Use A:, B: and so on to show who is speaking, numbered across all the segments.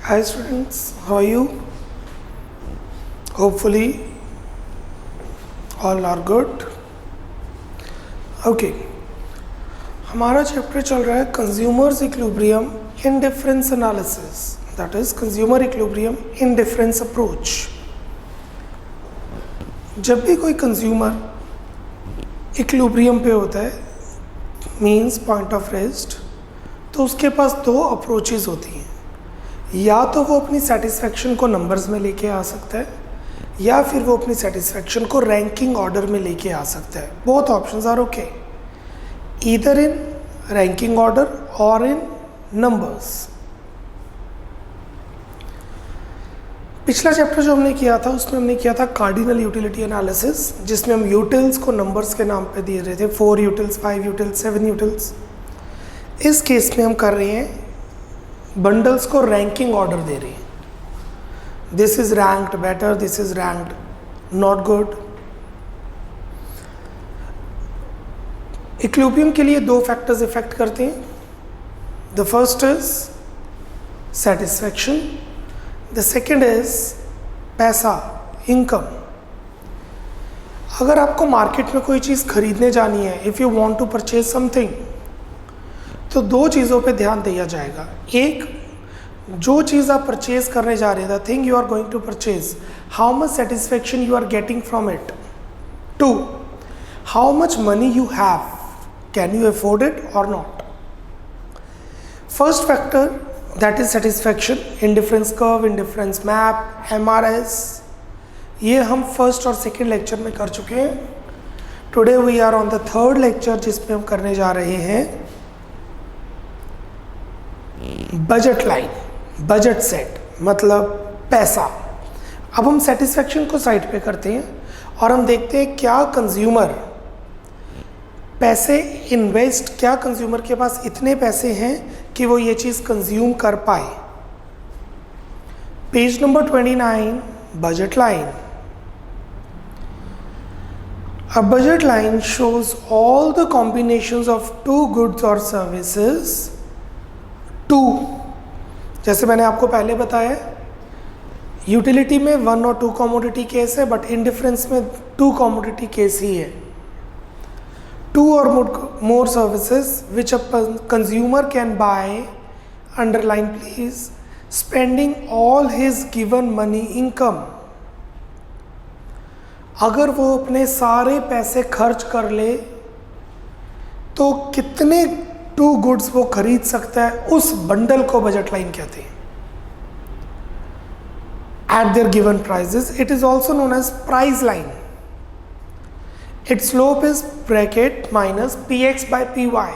A: Hi students, how are you? Hopefully all are good. Okay, हमारा chapter चल रहा है consumers equilibrium indifference analysis, that is consumer equilibrium indifference approach. जब भी कोई कंज्यूमर इक्विलिब्रियम पे होता है, मींस पॉइंट ऑफ रेस्ट, तो उसके पास दो अप्रोचेस होती हैं। या तो वो अपनी सेटिस्फेक्शन को नंबर्स में लेके आ सकता है, या फिर वो अपनी सेटिस्फेक्शन को रैंकिंग ऑर्डर में लेके आ सकता है। Both options are okay, either in ranking order और इन नंबर्स। पिछला चैप्टर जो हमने किया था उसमें हमने किया था कार्डिनल यूटिलिटी एनालिसिस, जिसमें हम यूटिल्स को नंबर्स के नाम पे दे रहे थे, 4 यूटिल्स, 5 यूटिल्स, 7 यूटिल्स। इस केस में हम कर रहे हैं बंडल्स को रैंकिंग ऑर्डर दे रही है। This is ranked better, this is ranked not good. Equilibrium के लिए दो फैक्टर्स इफेक्ट करते हैं। The first is satisfaction, the second is पैसा, इनकम। अगर आपको मार्केट में कोई चीज़ खरीदने जानी है, if you want to purchase something, तो दो चीज़ों पे ध्यान दिया जाएगा। एक, जो चीज़ आप परचेज करने जा रहे हैं, the thing you are going to purchase, how much satisfaction you are getting from it. Two, how much money you have, can you afford it और not. First factor that is satisfaction, indifference curve, indifference map, MRS, ये हम first और second lecture में कर चुके हैं। Today we are on the third lecture, जिसमें हम करने जा रहे हैं बजट लाइन, बजट सेट, मतलब पैसा। अब हम सेटिस्फेक्शन को साइड पे करते हैं और हम देखते हैं क्या कंज्यूमर पैसे इन्वेस्ट, क्या कंज्यूमर के पास इतने पैसे हैं कि वो ये चीज़ कंज्यूम कर पाए। Page number 29, budget line. A budget line shows all the combinations of two goods or services. Two, जैसे मैंने आपको पहले बताया, यूटिलिटी में 1 और 2 कमोडिटी केस है, बट इंडिफरेंस में 2 कमोडिटी केस ही है। 2 or more services which a consumer can buy, underline please, spending all his given money income। अगर वो अपने सारे पैसे खर्च कर ले तो कितने 2 गुड्स वो खरीद सकता है, उस बंडल को बजट लाइन कहते हैं। At their given prices, it is also known as price line. Its slope is bracket minus PX by PY,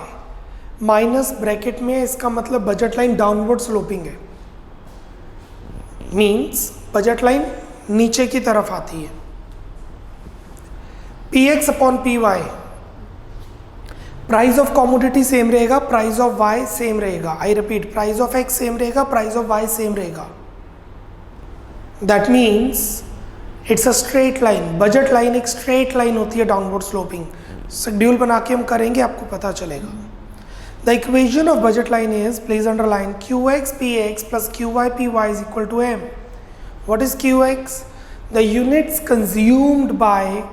A: minus bracket में, इसका मतलब बजट लाइन डाउनवर्ड स्लोपिंग है, मीन्स बजट लाइन नीचे की तरफ आती है। PX upon PY, price of commodity same रहेगा, प्राइस ऑफ वाई सेम रहेगा। I repeat, price of x same रहेगा, प्राइस ऑफ वाई सेम रहेगा। That means it's a straight line. Budget line एक स्ट्रेट लाइन होती है, downward sloping. Schedule बना के हम करेंगे, आपको पता चलेगा। The equation of budget line is, please underline, QX PX plus QY PY is equal to M. What is QX? The units consumed by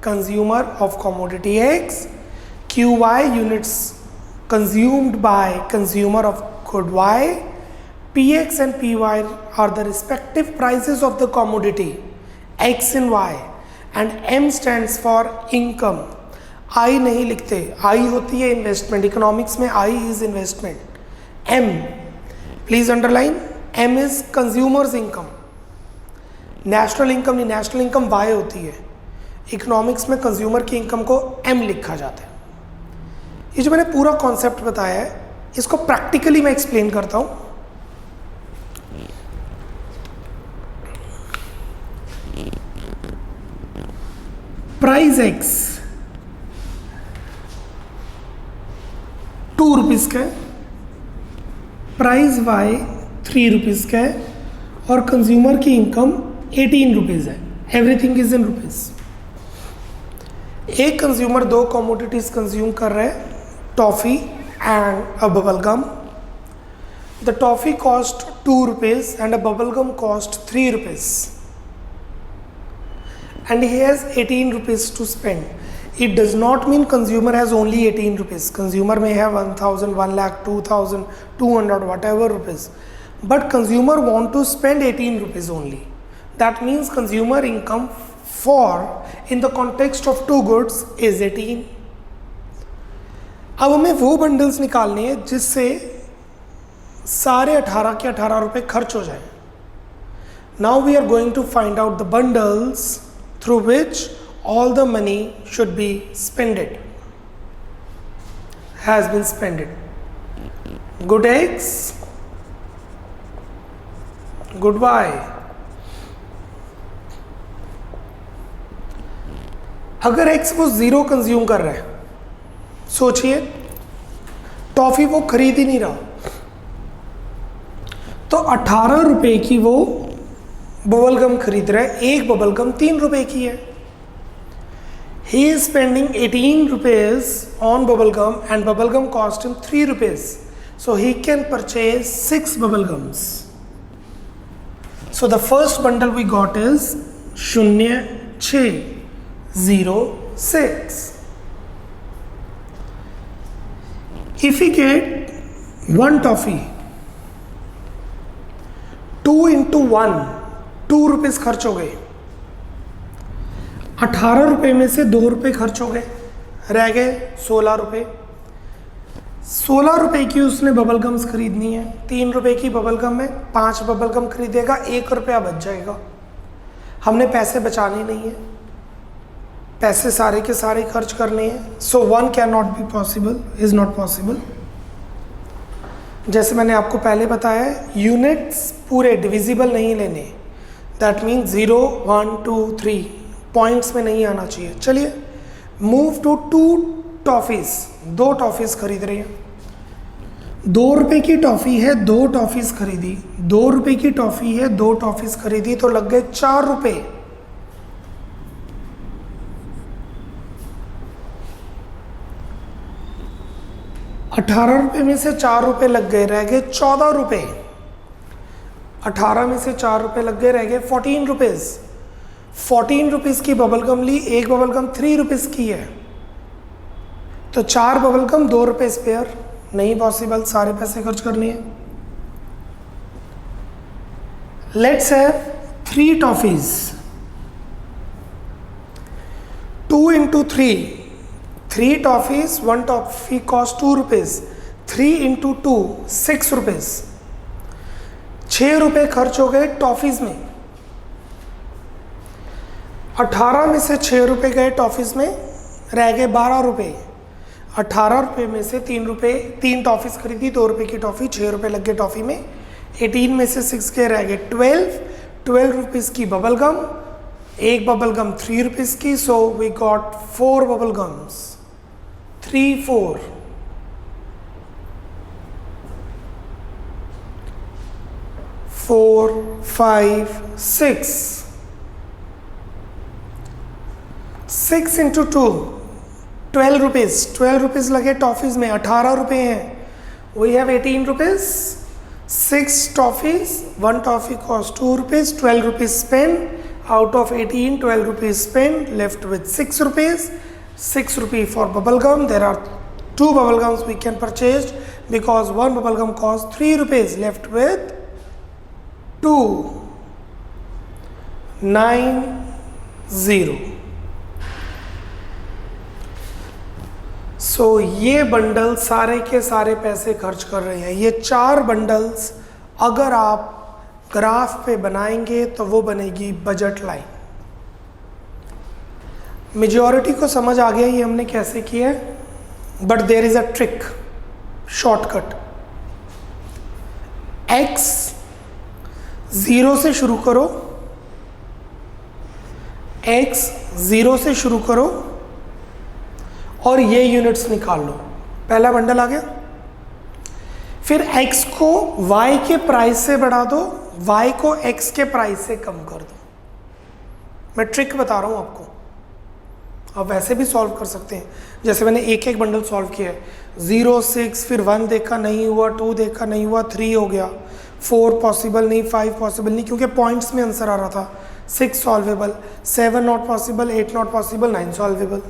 A: consumer of commodity X. QY, units consumed by consumer of good Y. PX and PY are the respective prices of the commodity X and Y, and M stands for income. I नहीं लिखते, I होती है investment, economics में I is investment. M, please underline, M is consumers income. National income नहीं, national income Y होती है, economics में consumer की इनकम को M लिखा जाता है। ये जो मैंने पूरा कॉन्सेप्ट बताया है, इसको प्रैक्टिकली मैं एक्सप्लेन करता हूं। प्राइस X 2 रुपीज़ का है, प्राइस Y 3 रुपीज़ का है, और कंज्यूमर की इनकम 18 रुपीज़ है। Everything is in rupees. एक कंज्यूमर 2 कमोडिटीज कंज्यूम कर रहा है, toffee and a bubble gum. The toffee cost 2 rupees and a bubble gum cost 3 rupees. And he has 18 rupees to spend. It does not mean consumer has only 18 rupees. Consumer may have 1000, 1 lakh, 2000, 200, whatever rupees. But consumer want to spend 18 rupees only. That means consumer income for in the context of two goods is 18. अब हमें वो bundles निकालने हैं जिससे सारे 18 के 18 रुपए खर्च हो जाए. Now we are going to find out the bundles through which all the money should be spent. Has been spent. Good eggs. Goodbye. अगर एक्स वो 0 कंज्यूम कर रहा है, सोचिए टॉफी वो खरीद ही नहीं रहा, तो 18 रुपए की वो बबल गम खरीद रहा है. एक बबल गम 3 रुपए की है. He is spending 18 rupees on bubble gum and bubble gum cost him 3 rupees. So he can purchase 6 bubble gums. So the first bundle we got is 0606. If we get one toffee, 2 into 1, 2 rupees खर्च हो गए. 18 रुपए में से 2 रुपए खर्च हो गए, रह गए 16 रुपए. 16 रुपए की उसने बबल गम्स खरीदनी है. 3 रुपए की बबल गम है, 5 बबल गम खरीदेगा, 1 रुपया बच जाएगा. हमने पैसे बचाने नहीं है, पैसे सारे के सारे खर्च करने हैं. सो 1 can not be possible, is not possible. जैसे मैंने आपको पहले बताया, यूनिट्स पूरे डिविजिबल नहीं लेने. दैट मीन्स 0, 1, 2, 3 पॉइंट्स में नहीं आना चाहिए. चलिए मूव टू 2 टॉफीज. 2 टॉफीज खरीद रहे हैं. 2 रुपए की टॉफी है, 2 टॉफीज खरीदी. 2 रुपए की टॉफी है, 2 टॉफीज खरीदी, तो लग गए 4 रुपए. 18 रुपए में से 4 रुपए लग गए, रह गए 14 रुपए. 18 में से 4 रुपए लग गए, रह गए 14 रुपीज. 14 रुपीज की बबल गम ली. एक बबल गम 3 रुपीज की है, तो 4 बबल गम 2 रुपए स्पेयर. नहीं पॉसिबल, सारे पैसे खर्च करने हैं. Let's have 3 toffees. 2 into 3, 3 toffees, 1 toffee cost 2 rupees. 3 into 2, 6 rupees. 6 रुपए खर्च हो गए टॉफीज में. 18 में से 6 रुपए गए टॉफीज में, रह गए 12 रुपए. 18 रुपए में से 3 रुपए, 3 टॉफीज खरीदी, 2 रुपए की टॉफी, 6 रुपए लग गए टॉफी में. 18 में से 6 के रह गए 12 रुपीज की बबल गम. एक बबल गम 3 रुपीज की. So we got 4 bubble gums. 3, 4. 4, 5, 6. 6 into 2, 12 rupees. 12 rupees लगे टॉफीज में. 18 रुपए हैं. We have 18 rupees. 6 toffees, 1 toffee cost 2 rupees. 12 rupees spend. Out of 18, 12 rupees spent, left with 6 rupees. 6 rupees for bubble gum. There are 2 bubble gums we can purchase because 1 bubble gum costs 3 rupees. Left with 2, 9, 0. So ये bundle सारे के सारे पैसे खर्च कर रहे हैं. ये 4 बंडल्स अगर आप ग्राफ पे बनाएंगे तो वो बनेगी बजट लाइन. मेजॉरिटी को समझ आ गया ये हमने कैसे किया है, but there is a trick, shortcut. X 0 से शुरू करो. एक्स 0 से शुरू करो और ये यूनिट्स निकाल लो. पहला बंडल आ गया. फिर x को y के प्राइस से बढ़ा दो, y को x के प्राइस से कम कर दो. मैं ट्रिक बता रहा हूं आपको, आप वैसे भी सॉल्व कर सकते हैं, जैसे मैंने एक एक बंडल सॉल्व किया है। 0 6 फिर 1 देखा नहीं हुआ, 2 देखा नहीं हुआ, 3 हो गया, 4 पॉसिबल नहीं, 5 पॉसिबल नहीं क्योंकि पॉइंट्स में आंसर आ रहा था, 6 solvable, 7 not possible, 8 not possible, 9 solvable.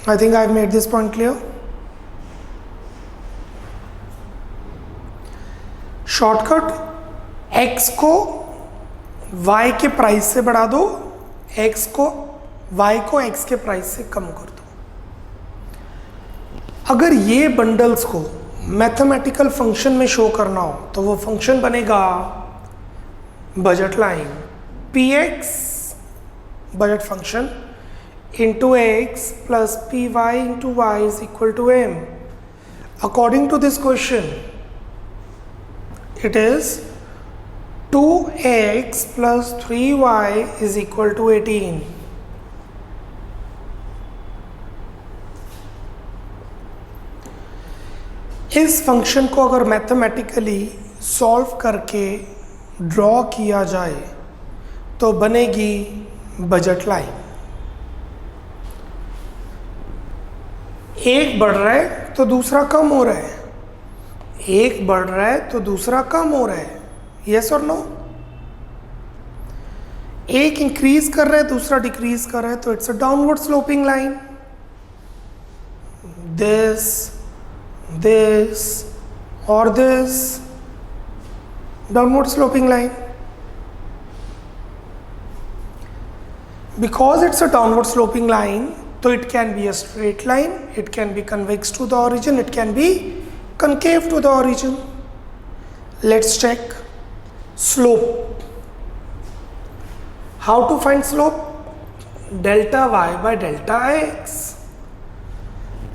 A: I think I've made this point clear. Shortcut, x को y के प्राइस से बढ़ा दो, y को x के प्राइस से कम कर दो। अगर ये बंडल्स को मैथमेटिकल फंक्शन में शो करना हो तो वो फंक्शन बनेगा budget line, px budget function into x plus py into y is equal to m. According to this question, it is 2x plus 3y is equal to 18. इस function को अगर mathematically solve करके draw किया जाए तो बनेगी budget line. एक बढ़ रहा है तो दूसरा कम हो रहा है, एक बढ़ रहा है तो दूसरा कम हो रहा है, यस और नो? एक इंक्रीज कर रहा है दूसरा डिक्रीज कर रहा है तो it's a downward sloping line. this or this downward sloping line. Because it's a downward sloping line, so it can be a straight line, it can be convex to the origin, it can be concave to the origin. Let's check slope. How to find slope? Delta y by delta x.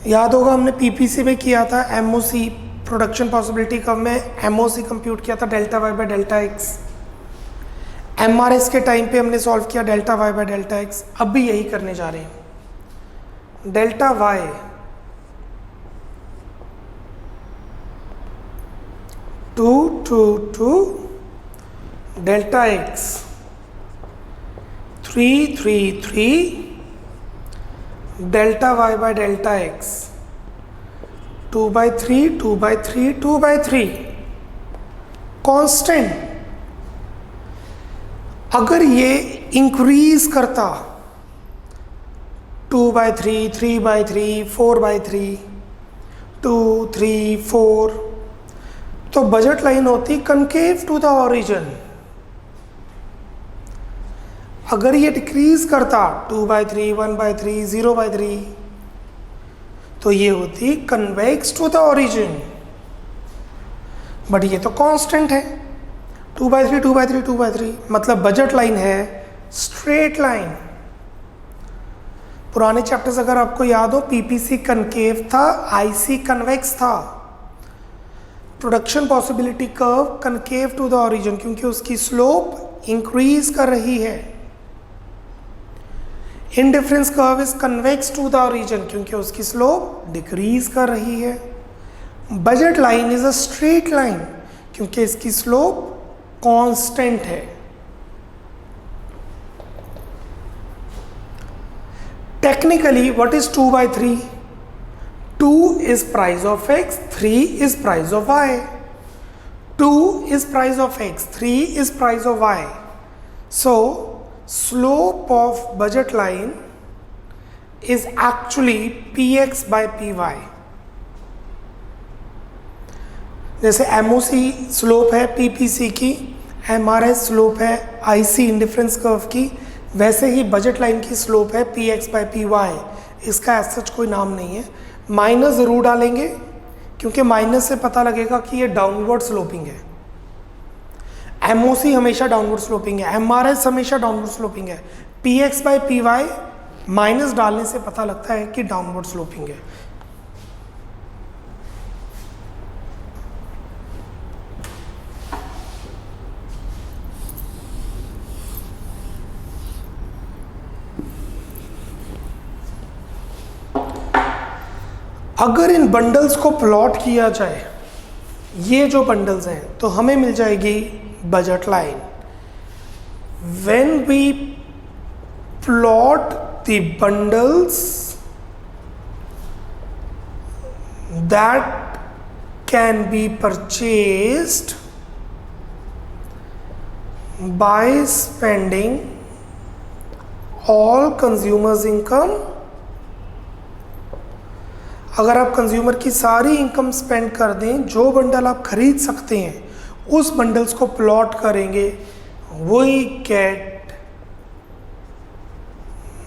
A: याद होगा हमने PPC में किया था, MOC production possibility curve में MOC compute किया था delta y by delta x. MRS के टाइम पे हमने सॉल्व किया delta y by delta x. अब भी यही करने जा रहे हैं। Delta y to delta x 3 delta y by delta x 2 by 3 constant. अगर ये इंक्रीज करता 2 by 3, 3 by 3, 4 by 3, 2, 3, 4 तो बजट लाइन होती कनकेव टू द ओरिजिन। अगर ये डिक्रीज करता 2 by 3, 1 by 3, 0 by 3 तो ये होती convex to the origin. But ये तो कांस्टेंट है 2 by 3, 2 by 3, 2 by 3 मतलब बजट लाइन है स्ट्रेट लाइन। पुराने चैप्टर्स अगर आपको याद हो, पीपीसी कनकेव था, आईसी कन्वेक्स था। Production possibility curve concave to the origin क्योंकि उसकी स्लोप इंक्रीज कर रही है। Indifference curve is convex to the origin क्योंकि उसकी स्लोप डिक्रीज कर रही है। Budget line is a straight line क्योंकि इसकी स्लोप कांस्टेंट है। Technically what is 2 by 3? 2 is price of x, 3 is price of y. 2 is price of x, 3 is price of y. So slope of budget line is actually px by py. जैसे MOC slope है PPC की, MRS slope है IC indifference curve की, वैसे ही budget line की slope है px by py। इसका as such कोई नाम नहीं है। माइनस ज़रूर डालेंगे क्योंकि माइनस से पता लगेगा कि ये डाउनवर्ड स्लोपिंग है। एमओसी हमेशा डाउनवर्ड स्लोपिंग है, एमआरएस हमेशा डाउनवर्ड स्लोपिंग है। px by py माइनस डालने से पता लगता है कि डाउनवर्ड स्लोपिंग है। अगर इन बंडल्स को प्लॉट किया जाए, ये जो बंडल्स हैं, तो हमें मिल जाएगी budget line. when we plot the bundles that can be purchased by spending all consumers income, अगर आप कंज्यूमर की सारी इनकम स्पेंड कर दें, जो बंडल आप खरीद सकते हैं उस बंडल्स को प्लॉट करेंगे, वी गेट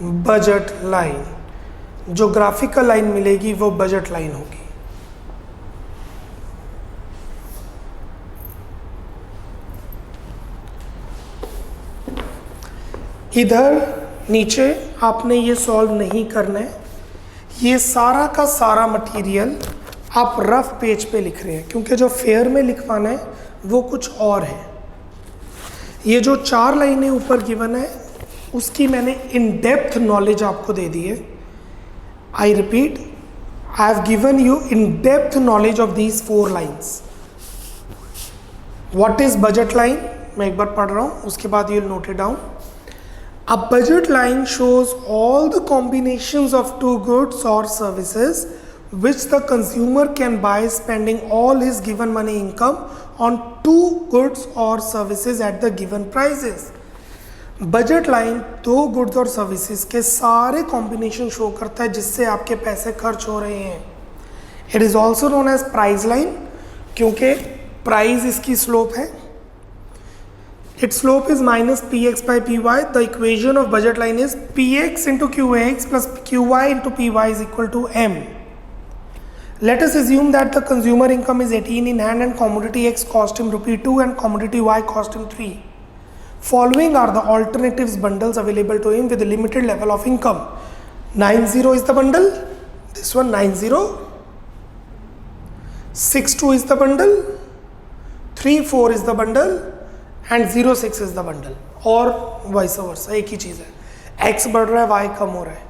A: बजट लाइन. जो ग्राफिकल लाइन मिलेगी वो बजट लाइन होगी. इधर नीचे आपने ये सॉल्व नहीं करना है. ये सारा का सारा मटेरियल आप रफ पेज पे लिख रहे हैं, क्योंकि जो फेयर में लिखवाना है वो कुछ और है. ये जो 4 लाइनें ऊपर गिवन है उसकी मैंने इन डेप्थ नॉलेज आपको दे दी है. I repeat, I have given you in depth knowledge of these 4 lines. What is budget line, मैं एक बार पढ़ रहा हूँ, उसके बाद you will note it down. A budget line shows all the combinations of 2 goods or services which the consumer can buy spending all his given money income on 2 goods or services at the given prices. Budget line 2 goods और services के सारे combination show करता है जिससे आपके पैसे खर्च हो रहे हैं. It is also known as price line क्योंकि price इसकी slope है. Its slope is minus px by py. The equation of budget line is px into qx plus qy into py is equal to m. Let us assume that the consumer income is 18 in hand and commodity x cost him rupee 2 and commodity y cost him 3. Following are the alternatives bundles available to him with a limited level of income. 90 is the bundle. This one 90. 62 is the bundle. 34 is the bundle. And 06 is the bundle, और vice versa, एक ही चीज़ है. X बढ़ रहा है, Y कम हो रहा है.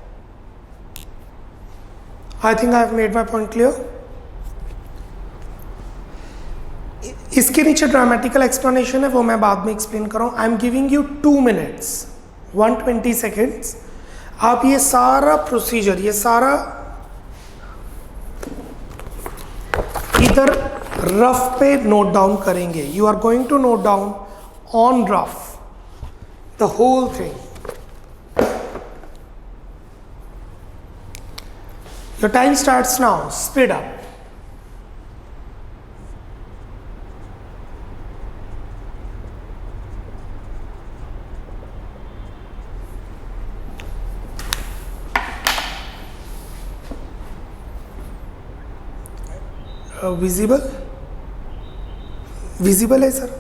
A: I think I have made my point clear. इसके नीचे ड्रामेटिकल एक्सप्लेनेशन है, वो मैं बाद में एक्सप्लेन कर रहा हूँ. I am giving you 2 minutes 120 seconds. आप ये सारा प्रोसीजर, ये सारा इधर रफ पे नोट डाउन करेंगे. You are going to note down on rough the whole thing. Your time starts now. Speed up. visible है sir.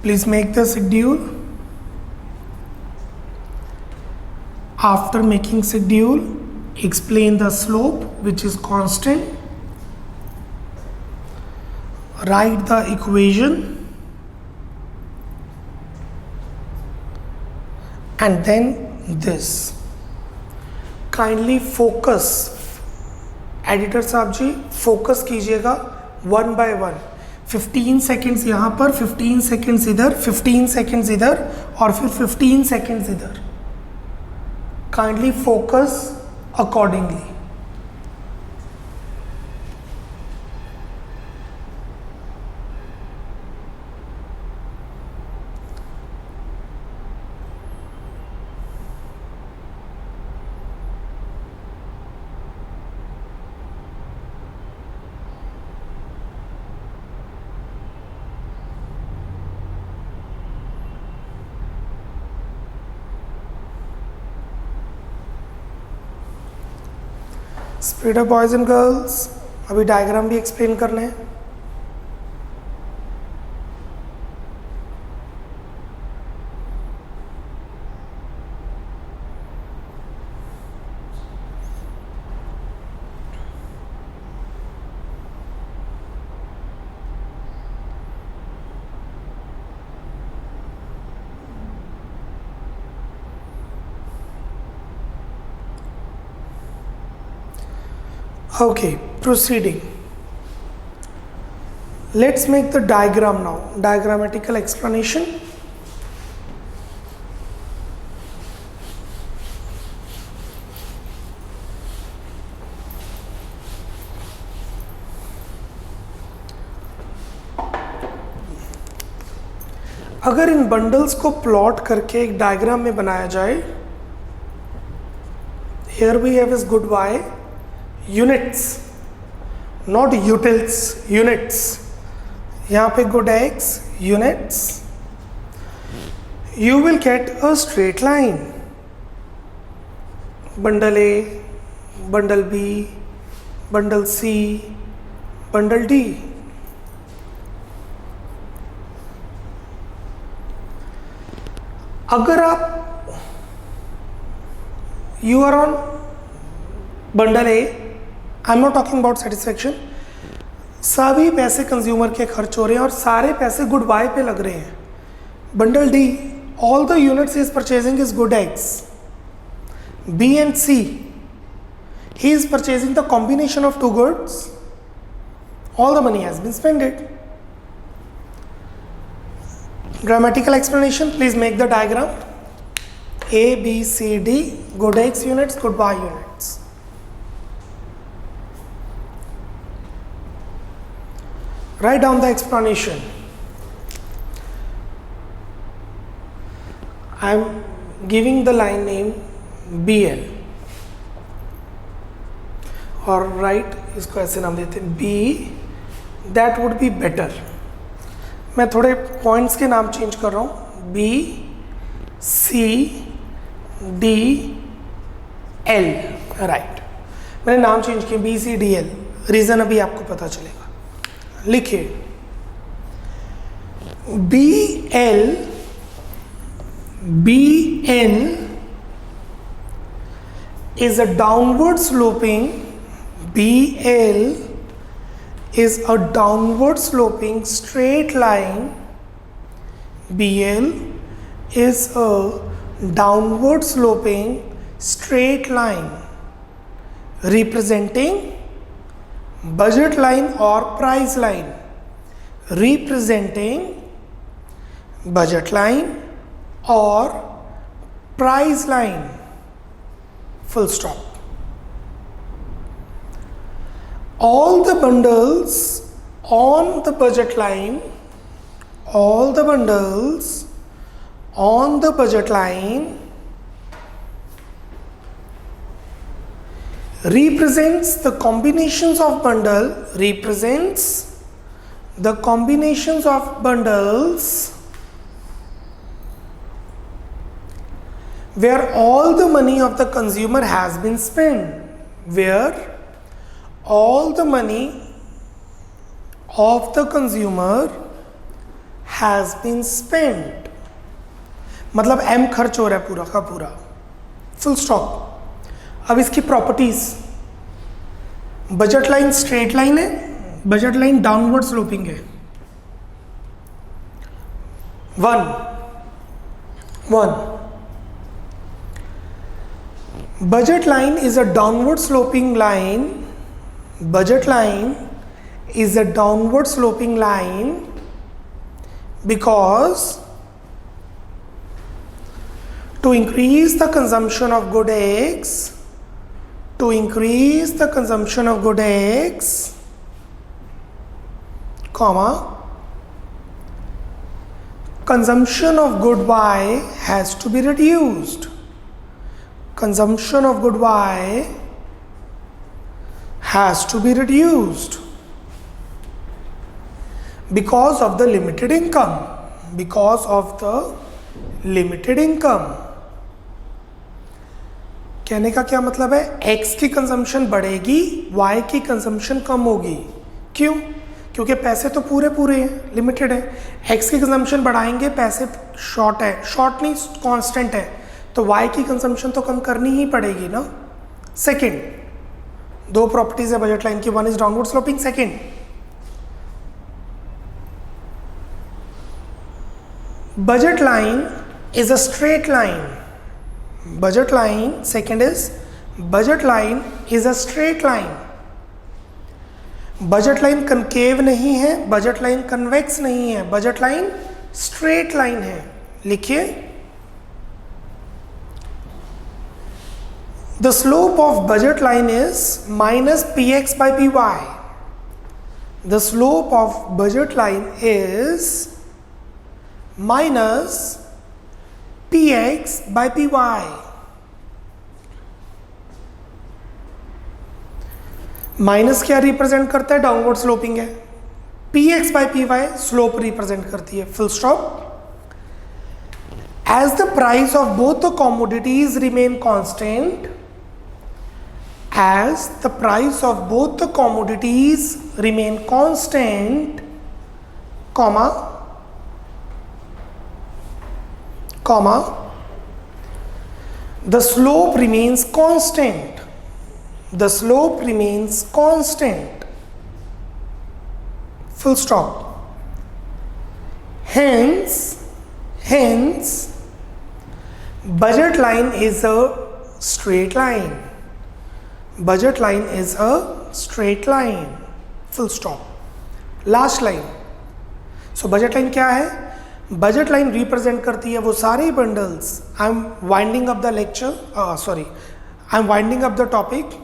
A: Please make the schedule. After making schedule, explain the slope which is constant. Write the equation and then this. Kindly focus. Editor साहब जी focus कीजिएगा 1 by 1. 15 seconds यहाँ पर, 15 seconds इधर, 15 seconds इधर और फिर 15 seconds इधर. Kindly focus accordingly. Speed up boys and girls. अभी डायग्राम भी एक्सप्लेन करना है. Okay, proceeding. Let's make the diagram now. Diagrammatical explanation. अगर इन बंडल्स को प्लॉट करके एक डायग्राम में बनाया जाए, here we have is good Y, units, not utils, units. यहाँ पे good X, units. You will get a straight line. Bundle A, bundle B, bundle C, bundle D. अगर आप you are on bundle A, I am not talking about satisfaction, सभी पैसे consumer के खर्च हो रहे हैं और सारे पैसे गुड बाय पे लग रहे हैं. Bundle D, all the units is purchasing is good x. B and c, he is purchasing the combination of two goods, all the money has been spended. Grammatical explanation, please make the diagram. A, B, C, D, good X units, good Y units. Write down the explanation. I am giving the line name BL. और write इसको ऐसे नाम देते हैं B, that would be better. मैं थोड़े points के नाम चेंज कर रहा हूँ. B, C, D, L. Right, मैंने नाम चेंज किया B, C, D, L. Reason अभी आपको पता चलेगा. लिखिए B L, B N is a downward sloping, B L is a downward sloping straight line. BL is a downward sloping straight line representing budget line or price line, representing budget line or price line, full stop. All the bundles on the budget line, all the bundles on the budget line represents the combinations of bundle, represents the combinations of bundles where all the money of the consumer has been spent, where all the money of the consumer has been spent. मतलब M खर्च हो रहा है पूरा का पूरा, full stop. अब इसकी properties, budget line straight line है, बजट लाइन डाउनवर्ड स्लोपिंग है. One budget line is a downward sloping line. Budget line is a downward sloping line because to increase the consumption of good X, to increase the consumption of good X, comma, consumption of good Y has to be reduced. Consumption of good Y has to be reduced because of the limited income, because of the limited income. कहने का क्या मतलब है? X की consumption बढ़ेगी, Y की consumption कम होगी. क्यों? क्योंकि पैसे तो पूरे हैं, लिमिटेड है. X की कंजम्पशन बढ़ाएंगे, पैसे शॉर्ट है, शॉर्ट नहीं कांस्टेंट है, तो Y की कंजम्पशन तो कम करनी ही पड़ेगी ना. सेकंड, दो प्रॉपर्टीज है बजट लाइन की, one is downward sloping, second budget line is a straight line. Budget line, second is budget line is a straight line. Budget line concave नहीं है, बजट लाइन कन्वेक्स नहीं है, budget line straight line है। लिखिए, the slope of budget line is minus px by py. The slope of budget line is minus px by py. Minus क्या represent करता है? Downward sloping है। px by py slope represent करती है। Full stop. As the price of both the commodities remain constant, as the price of both the commodities remain constant, comma, the slope remains constant. The slope remains constant. Full stop. Hence, budget line is a straight line. Budget line is a straight line. Full stop. Last line. So budget line क्या है? Budget line represent करती है वो सारे bundles. I'm winding up the lecture. I'm winding up the topic.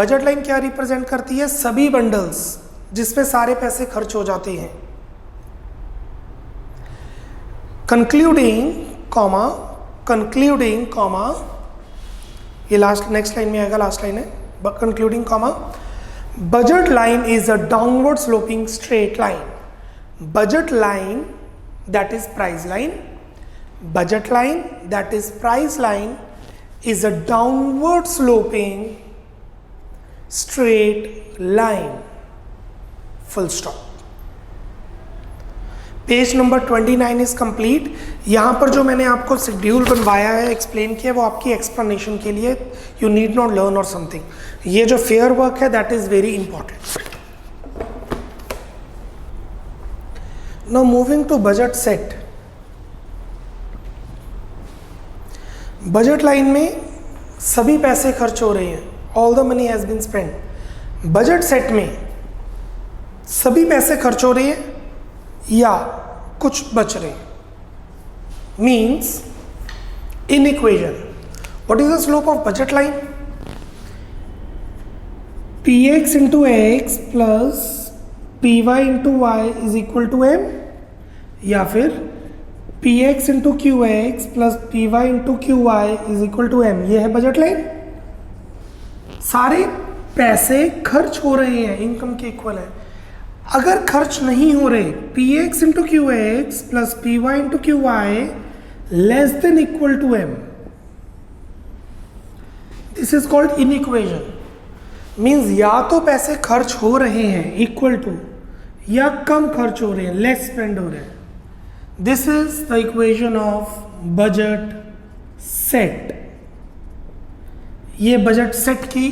A: Budget line क्या represent करती है? सभी bundles जिसमें सारे पैसे खर्च हो जाते हैं। Concluding, ये लास्ट नेक्स्ट लाइन में आएगा, लास्ट लाइन है। Concluding, budget line is a downward sloping straight line. Budget line, that is price line. Budget line, that is price line, is a downward sloping straight line. Full stop. Page number 29 is complete. यहाँ पर जो मैंने आपको schedule बनवाया है, explain किया, वो आपकी एक्सप्लेनेशन के लिए, you need not learn or something. ये जो फेयर वर्क है that is very important. Now moving to budget set. Budget line में सभी पैसे खर्च हो रहे हैं, all the money has been spend. Budget set में सभी पैसे खर्च हो रहे हैं या कुछ बच रहे हैं, means in equation what is the slope of budget line? px into x plus py into y is equal to m, या फिर px into q x plus py into q y is equal to m। ये है budget line. सारे पैसे खर्च हो रहे हैं, इनकम के इक्वल है। अगर खर्च नहीं हो रहे, px into q x plus py into q y less than equal to m, this is called in equation. Means या तो पैसे खर्च हो रहे हैं इक्वल टू, या कम खर्च हो रहे हैं, लेस स्पेंड हो रहे हैं। This is the equation of budget set. ये बजट सेट की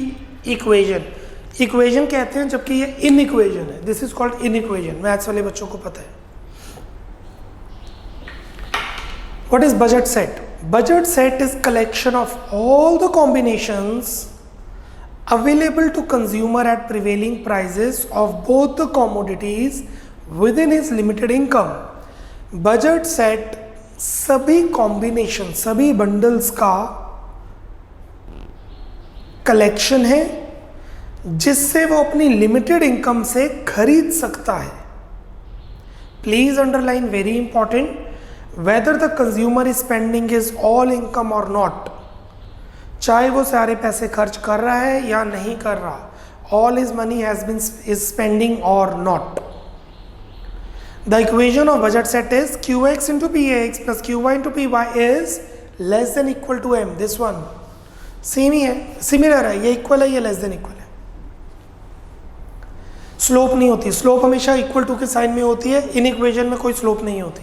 A: इक्वेशन कहते हैं, जबकि ये इन इक्वेशन है। This is called in equation. Maths वाले बच्चों को पता है। What is budget set? Budget set is collection of all the combinations available to consumer at prevailing prices of both the commodities within his limited income. Budget set सभी combination, सभी bundles का collection है जिससे वो अपनी limited income से खरीद सकता है। Please underline, very important, whether the consumer is spending his all income और नॉट, चाहे वो सारे पैसे खर्च कर रहा है या नहीं कर रहा, all his money has been is spending और not. The equation of budget set is qx into P X plus qy into P Y is less than equal to m। This one same ही है, similar है, ये equal है, ये less than equal है। Slope नहीं होती, slope हमेशा इक्वल टू के साइन में होती है, इन इक्वेशन में कोई स्लोप नहीं होती।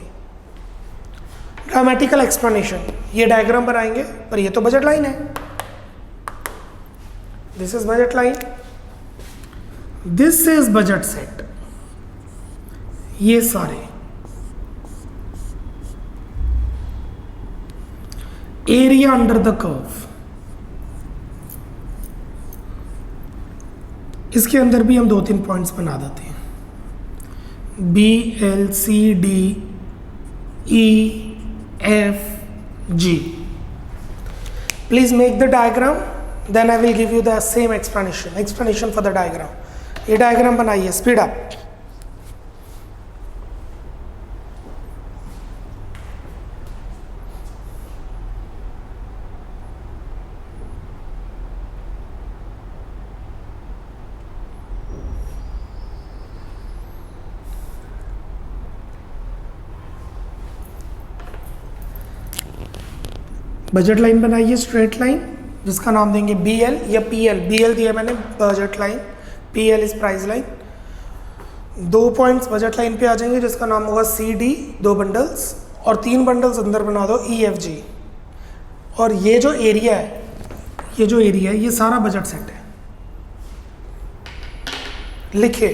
A: ग्रामेटिकल एक्सप्लेनेशन, ये डायग्राम बनाएंगे, पर ये तो बजट लाइन है। This is budget line, this is budget set. ये सारे एरिया अंडर द कर्व इसके अंदर भी हम 2-3 पॉइंट्स बना देते हैं, B L C D E F G. Please make the diagram, then I will give you the same explanation for the diagram. ये diagram बनाइए, speed up. बजट लाइन बनाइए, स्ट्रेट लाइन, जिसका नाम देंगे बी एल या P L. B L दिया मैंने budget line, P L is price line. 2 points budget line पे आ जाएंगे जिसका नाम होगा सी डी, 2 बंडल्स, और 3 बंडल्स अंदर बना दो ई एफ जी. और ये जो एरिया है, ये सारा बजट सेट है. लिखिए,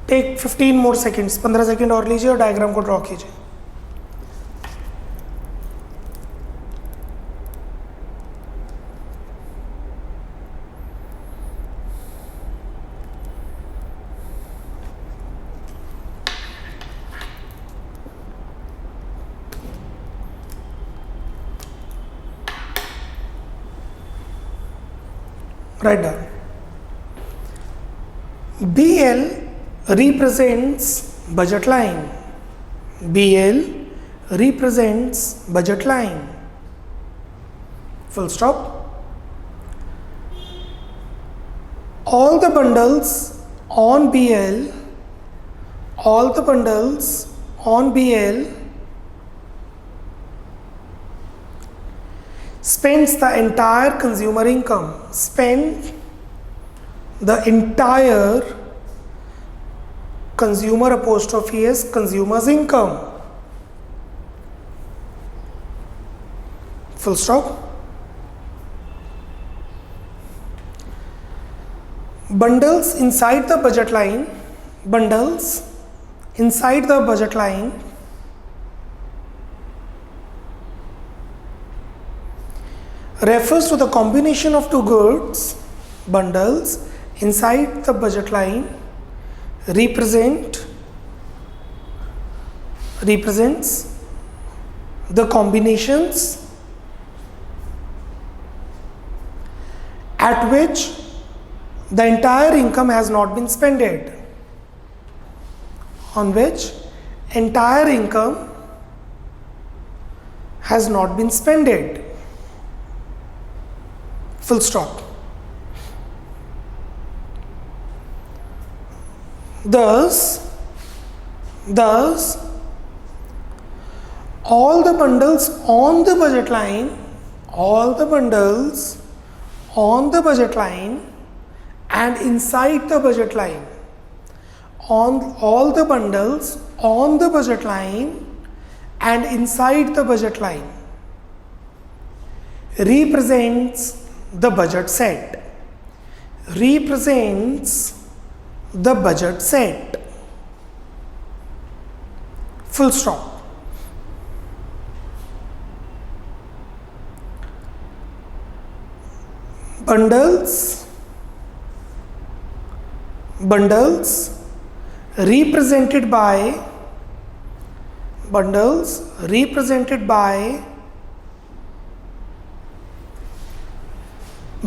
A: टेक 15 मोर सेकेंड्स, 15 सेकेंड और लीजिए और डायग्राम को ड्रॉ कीजिए. Write down. BL represents budget line. BL represents budget line. Full stop. All the bundles on BL, spends the entire consumer income. Spend the entire consumer apostrophe is consumer's income. Full stop. Bundles inside the budget line. Refers to the combination of 2 goods. Bundles inside the budget line represents the combinations at which the entire income has not been spended. On which entire income has not been spended. Full stop. Thus, all the bundles on the budget line, and inside the budget line, all the bundles on the budget line and inside the budget line represents the budget set. Full stop. Bundles represented by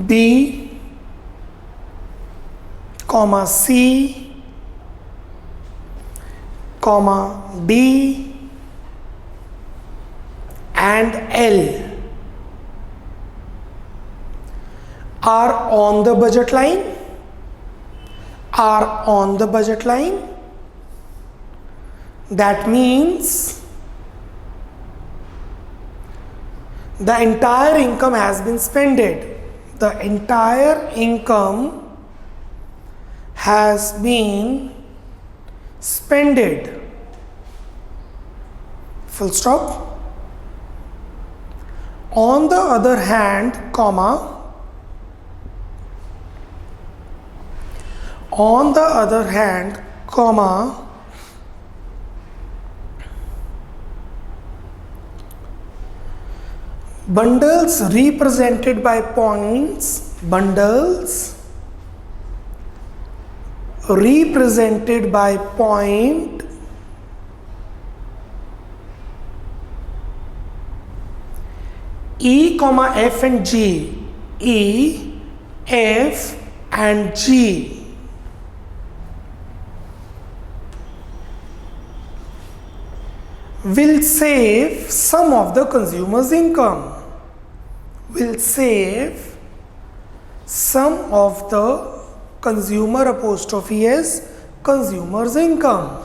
A: B, C, D and L are on the budget line. That means the entire income has been spended. The entire income has been spended. Full stop. On the other hand, bundles represented by points bundles represented by point E, F and G, E, F and G will save some of the consumer's income. Will save some of the consumer apostrophe S consumer's income.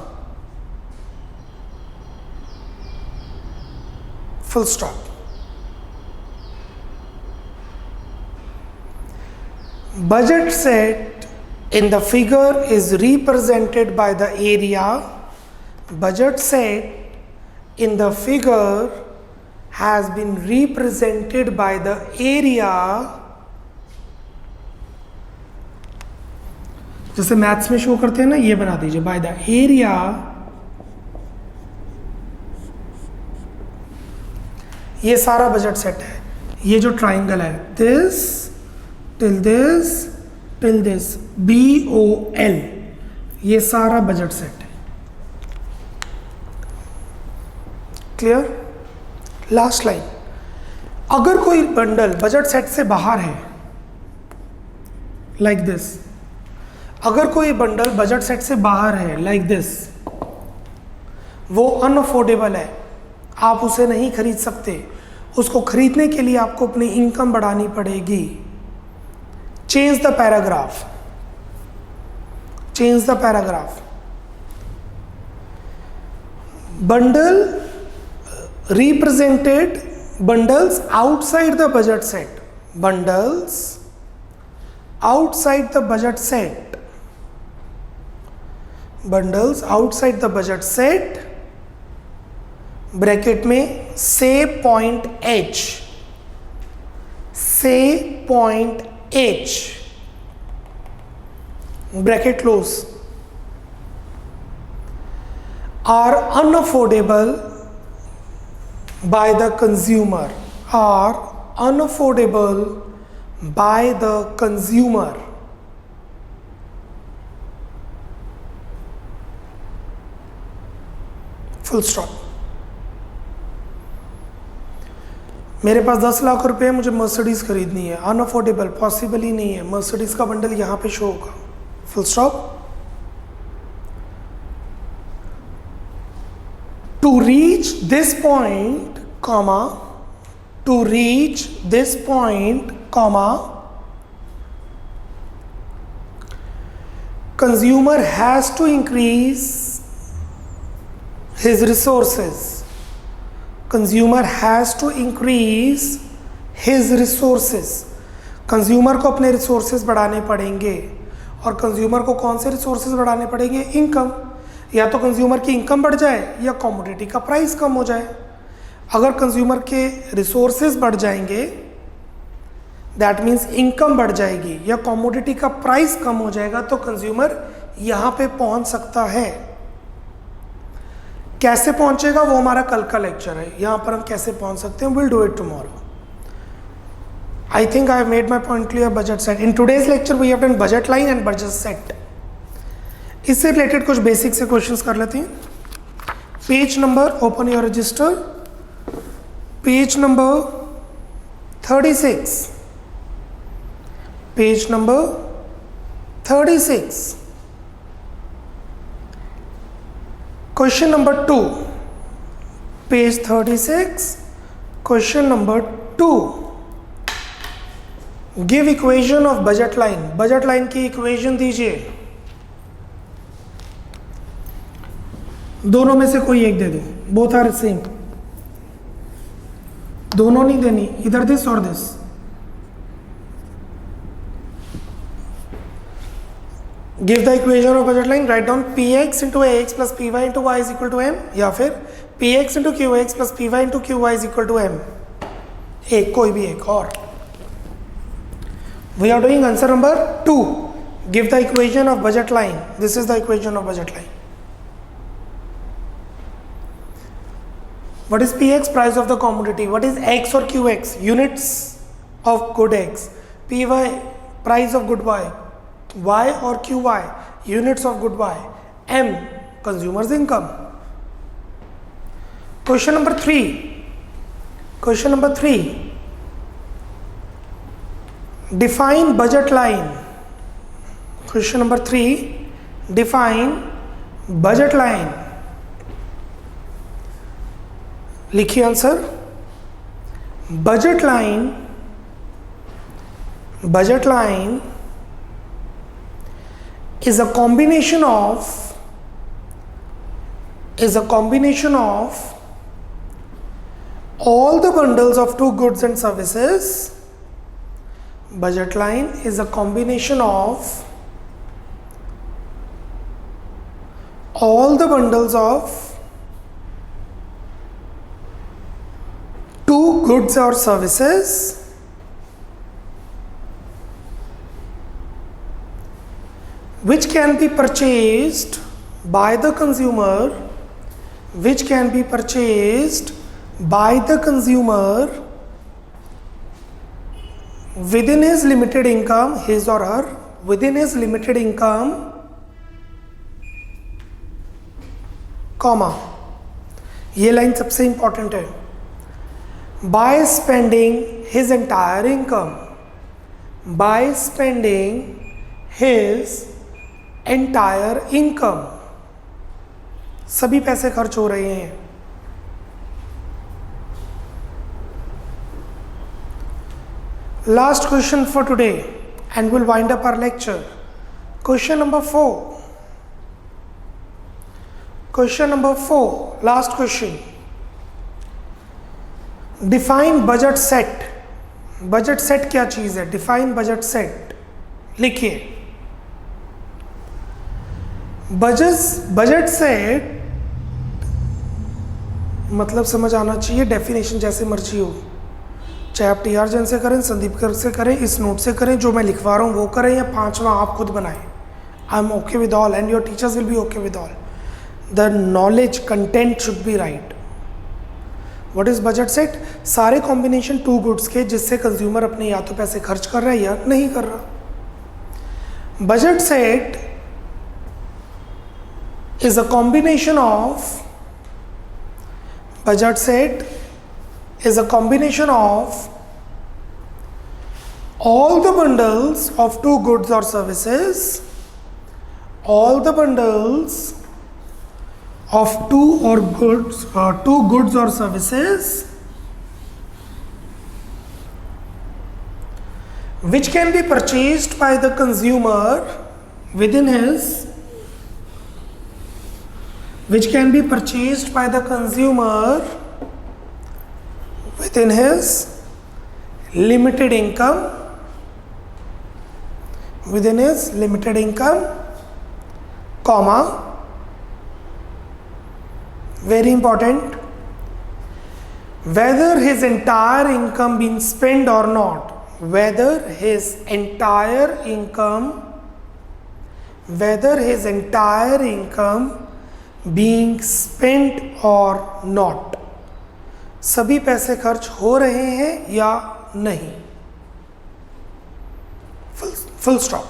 A: Full stop. Budget set in the figure is represented by the area. Budget set in the figure has been represented by the area. जैसे maths में show करते हैं ना, ये बना दीजिए by the area ये सारा बजट सेट है. ये जो ट्राइंगल है, दिस टिल दिस BOL, ये सारा बजट सेट है. क्लियर? Last line. अगर कोई बंडल बजट सेट से बाहर है, लाइक दिस, अगर कोई बंडल बजट सेट से बाहर है लाइक दिस, वो अनअफोर्डेबल है, आप उसे नहीं खरीद सकते. उसको खरीदने के लिए आपको अपनी इनकम बढ़ानी पड़ेगी. Change the paragraph. Change the paragraph. Bundle represented bundles outside the budget set. Bundles outside the budget set. Bundles outside the budget set. Bracket में say point H. Say point H. Bracket close. Are unaffordable by the consumer. Are unaffordable by the consumer. Full stop. मेरे पास 10 लाख रुपए है, मुझे Mercedes खरीदनी है. Unaffordable, possible ही नहीं है. Mercedes का बंडल यहां पे शो होगा. Full stop. To reach this point, comma, to reach this point, comma, consumer has to increase his resources. Consumer has to increase his resources. Consumer को अपने रिसोर्सेज बढ़ाने पड़ेंगे. और कंज्यूमर को कौन से रिसोर्सेज बढ़ाने पड़ेंगे? इनकम. या तो कंज्यूमर की इनकम बढ़ जाए या कमोडिटी का प्राइस कम हो जाए. अगर कंज्यूमर के रिसोर्सेज बढ़ जाएंगे, दैट मीन्स इनकम बढ़ जाएगी या कमोडिटी का प्राइस कम हो जाएगा, तो कंज्यूमर यहाँ पे पहुँच सकता है. कैसे पहुँचेगा वो हमारा कल का लेक्चर है. यहाँ पर हम कैसे पहुँच सकते हैं, will do it tomorrow. I think I have made my point clear. Budget set. In today's lecture we have done budget line and budget set. इससे रिलेटेड कुछ बेसिक से क्वेश्चंस कर लेते हैं. Page number, open your register, page number 36. Page number 36. Question number 2. Page 36. Question number 2. Give equation of budget line. Budget line की equation दीजिए. दोनों में से कोई एक दे दो. Both are same. दोनों नहीं देनी, इधर दिस और this. Give the equation of budget line. Write down px into ax plus py into y is equal to m, या फिर px into qx plus py into qy is equal to m. एक, कोई भी एक. और we are doing answer number 2. Give the equation of budget line. This is the equation of budget line. What is px? Price of the commodity. What is x or qx? Units of good x. PY, price of good buy. Y or QY, units of good buy. M, consumer's income. Question number 3. Define budget line. Question number 3. Define budget line. लिखिए answer. Budget line is a combination of all the bundles of two goods and services. Budget line is a combination of all the bundles of two goods or services which can be purchased by the consumer within his limited income, his or her within his limited income, comma, ये line सबसे important है. By spending his entire income, सभी पैसे खर्च हो रहे हैं. Last question for today and we'll wind up our lecture. Question number 4, last question. Define budget set. Budget set क्या चीज है? Define budget set. लिखिए. बजट सेट मतलब समझ आना चाहिए. डेफिनेशन जैसे मर्जी हो, चाहे आप TR जैन से करें, संदीप कर से करें, इस नोट से करें, जो मैं लिखवा रहा हूँ वो करें, या 5वां आप खुद बनाएं. I am okay with all and your teachers will be okay with all. The knowledge content should be right. What is budget set? सारे कॉम्बिनेशन टू गुड्स के जिससे कंज्यूमर अपने या तो पैसे खर्च कर रहा है या नहीं कर रहा. Budget set is a combination of all the bundles of two goods or services, two goods or services which can be purchased by the consumer within his limited income, comma, very important, whether his entire income being spent or not, whether his entire income being spent or not, सभी पैसे खर्च हो रहे हैं या नहीं. Full stop.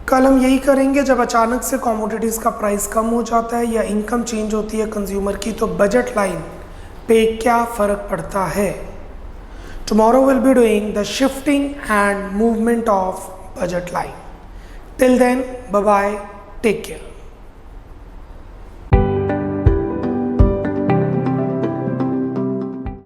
A: कल हम यही करेंगे जब अचानक से कमोडिटीज का प्राइस कम हो जाता है या इनकम चेंज होती है कंज्यूमर की, तो बजट लाइन पे क्या फर्क पड़ता है. Tomorrow will be doing the shifting and movement of budget line. Till then, bye bye, take care.